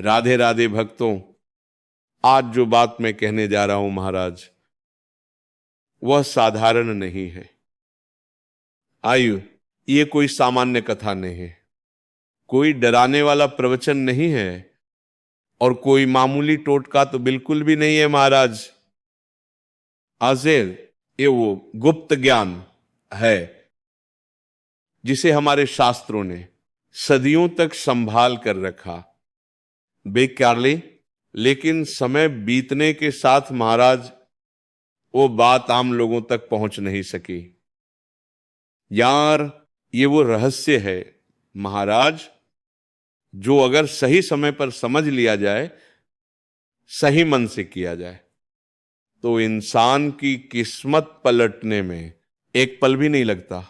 राधे राधे भक्तों। आज जो बात मैं कहने जा रहा हूं महाराज, वह साधारण नहीं है। आयु, ये कोई सामान्य कथा नहीं है, कोई डराने वाला प्रवचन नहीं है, और कोई मामूली टोटका तो बिल्कुल भी नहीं है महाराज। आजेर ये वो गुप्त ज्ञान है जिसे हमारे शास्त्रों ने सदियों तक संभाल कर रखा बेकारली, लेकिन समय बीतने के साथ महाराज वो बात आम लोगों तक पहुंच नहीं सकी। यार, ये वो रहस्य है महाराज, जो अगर सही समय पर समझ लिया जाए, सही मन से किया जाए, तो इंसान की किस्मत पलटने में एक पल भी नहीं लगता।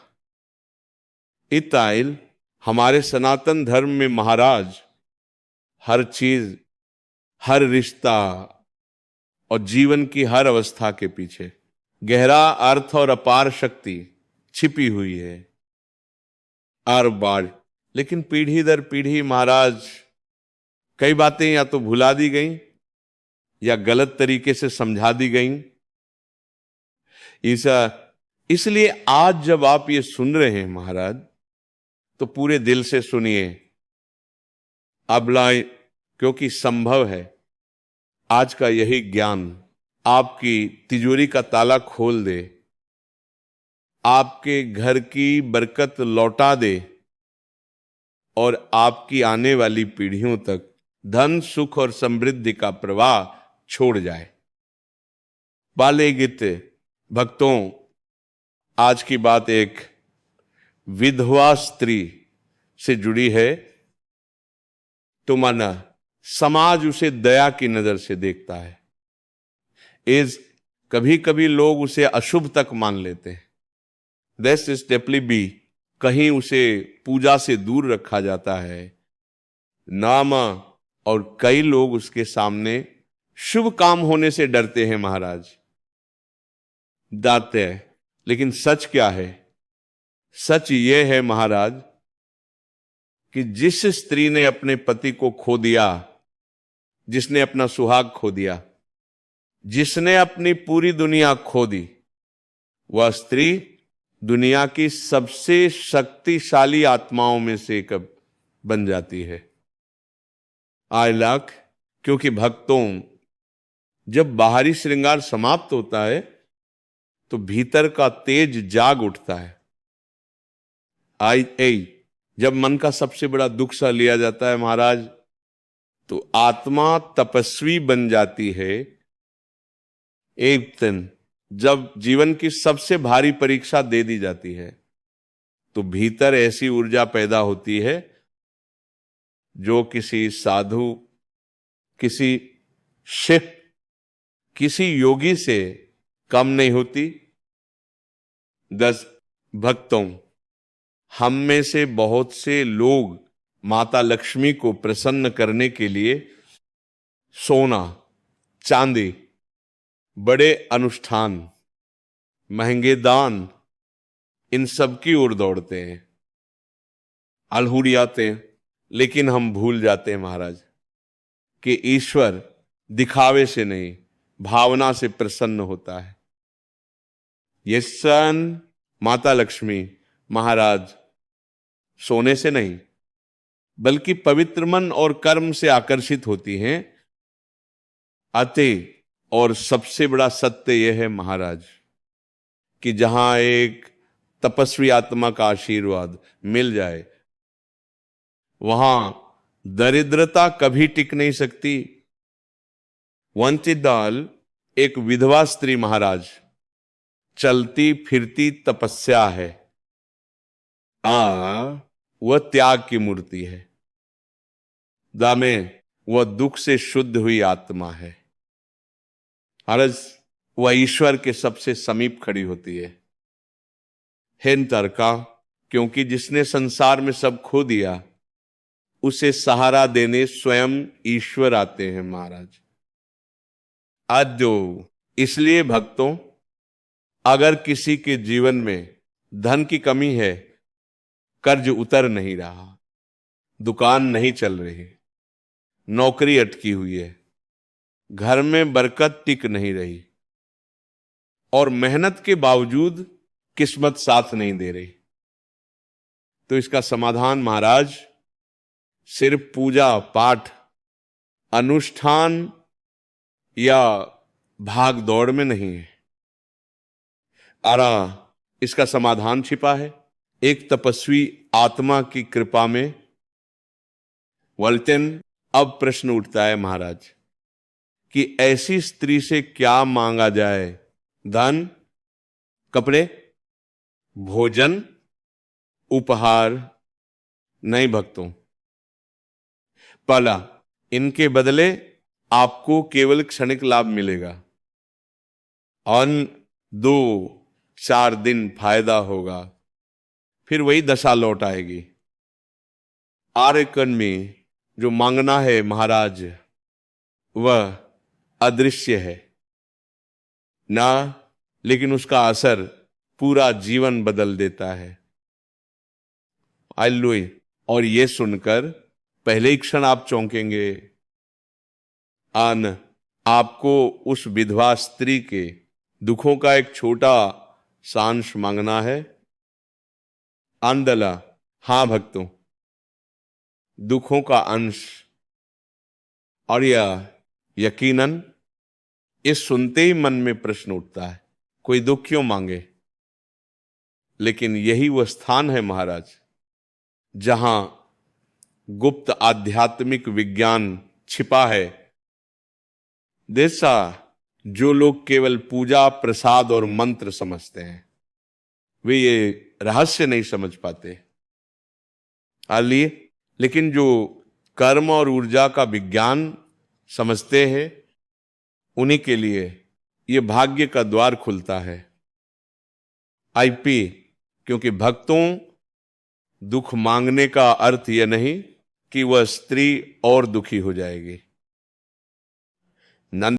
इताइल हमारे सनातन धर्म में महाराज हर चीज, हर रिश्ता और जीवन की हर अवस्था के पीछे गहरा अर्थ और अपार शक्ति छिपी हुई है। आर बार, लेकिन पीढ़ी दर पीढ़ी महाराज कई बातें या तो भुला दी गई या गलत तरीके से समझा दी गई। इसलिए आज जब आप ये सुन रहे हैं महाराज, तो पूरे दिल से सुनिए, अबलाएं, क्योंकि संभव है आज का यही ज्ञान आपकी तिजोरी का ताला खोल दे, आपके घर की बरकत लौटा दे और आपकी आने वाली पीढ़ियों तक धन, सुख और समृद्धि का प्रवाह छोड़ जाए। बाले गीत भक्तों, आज की बात एक विधवा स्त्री से जुड़ी है। तो माना समाज उसे दया की नजर से देखता है। कभी कभी लोग उसे अशुभ तक मान लेते हैं। दिस इज डेफिनेटली बी, कहीं उसे पूजा से दूर रखा जाता है नाम, और कई लोग उसके सामने शुभ काम होने से डरते हैं महाराज, डरते हैं। लेकिन सच क्या है? सच ये है महाराज कि जिस स्त्री ने अपने पति को खो दिया, जिसने अपना सुहाग खो दिया, जिसने अपनी पूरी दुनिया खो दी, वह स्त्री दुनिया की सबसे शक्तिशाली आत्माओं में से एक बन जाती है। आय लाख, क्योंकि भक्तों, जब बाहरी श्रृंगार समाप्त होता है तो भीतर का तेज जाग उठता है। जब मन का सबसे बड़ा दुख सा लिया जाता है महाराज, तो आत्मा तपस्वी बन जाती है। एक दिन जब जीवन की सबसे भारी परीक्षा दे दी जाती है, तो भीतर ऐसी ऊर्जा पैदा होती है जो किसी साधु, किसी शिव, किसी योगी से कम नहीं होती। 10 भक्तों, हम में से बहुत से लोग माता लक्ष्मी को प्रसन्न करने के लिए सोना, चांदी, बड़े अनुष्ठान, महंगे दान, इन सब की ओर दौड़ते हैं, अलहुड़ियाते हैं। लेकिन हम भूल जाते हैं महाराज कि ईश्वर दिखावे से नहीं, भावना से प्रसन्न होता है। ये सन माता लक्ष्मी महाराज सोने से नहीं, बल्कि पवित्र मन और कर्म से आकर्षित होती हैं। अतः और सबसे बड़ा सत्य यह है महाराज कि जहां एक तपस्वी आत्मा का आशीर्वाद मिल जाए, वहां दरिद्रता कभी टिक नहीं सकती। वंचिदाल एक विधवा स्त्री महाराज, चलती फिरती तपस्या है। वह त्याग की मूर्ति है। दामे वह दुख से शुद्ध हुई आत्मा है। महाराज वह ईश्वर के सबसे समीप खड़ी होती है। हेन तरका, क्योंकि जिसने संसार में सब खो दिया, उसे सहारा देने स्वयं ईश्वर आते हैं महाराज। आद्यो, इसलिए भक्तों, अगर किसी के जीवन में धन की कमी है, कर्ज उतर नहीं रहा, दुकान नहीं चल रही, नौकरी अटकी हुई है, घर में बरकत टिक नहीं रही, और मेहनत के बावजूद किस्मत साथ नहीं दे रही। तो इसका समाधान महाराज सिर्फ पूजा पाठ अनुष्ठान या भाग दौड़ में नहीं है। इसका समाधान छिपा है एक तपस्वी आत्मा की कृपा में। वल्टेन, अब प्रश्न उठता है महाराज कि ऐसी स्त्री से क्या मांगा जाए? धन, कपड़े, भोजन, उपहार? नहीं भक्तों, पहला, इनके बदले आपको केवल क्षणिक लाभ मिलेगा, और 2-4 दिन फायदा होगा, फिर वही दशा लौट आएगी। आर्यकन में जो मांगना है महाराज, वह अदृश्य है ना, लेकिन उसका असर पूरा जीवन बदल देता है। हालेलुया। और ये सुनकर पहले ही क्षण आप चौंकेंगे। आपको उस विधवा स्त्री के दुखों का एक छोटा सांश मांगना है। आंदला, हां भक्तों, दुखों का अंश। और यह यकीनन इस सुनते ही मन में प्रश्न उठता है, कोई दुख क्यों मांगे? लेकिन यही वह स्थान है महाराज जहां गुप्त आध्यात्मिक विज्ञान छिपा है। जैसा जो लोग केवल पूजा, प्रसाद और मंत्र समझते हैं, वे ये रहस्य नहीं समझ पाते। आलिए, लेकिन जो कर्म और ऊर्जा का विज्ञान समझते हैं, उन्हीं के लिए ये भाग्य का द्वार खुलता है। आईपी, क्योंकि भक्तों, दुख मांगने का अर्थ यह नहीं कि वह स्त्री और दुखी हो जाएगी। नंद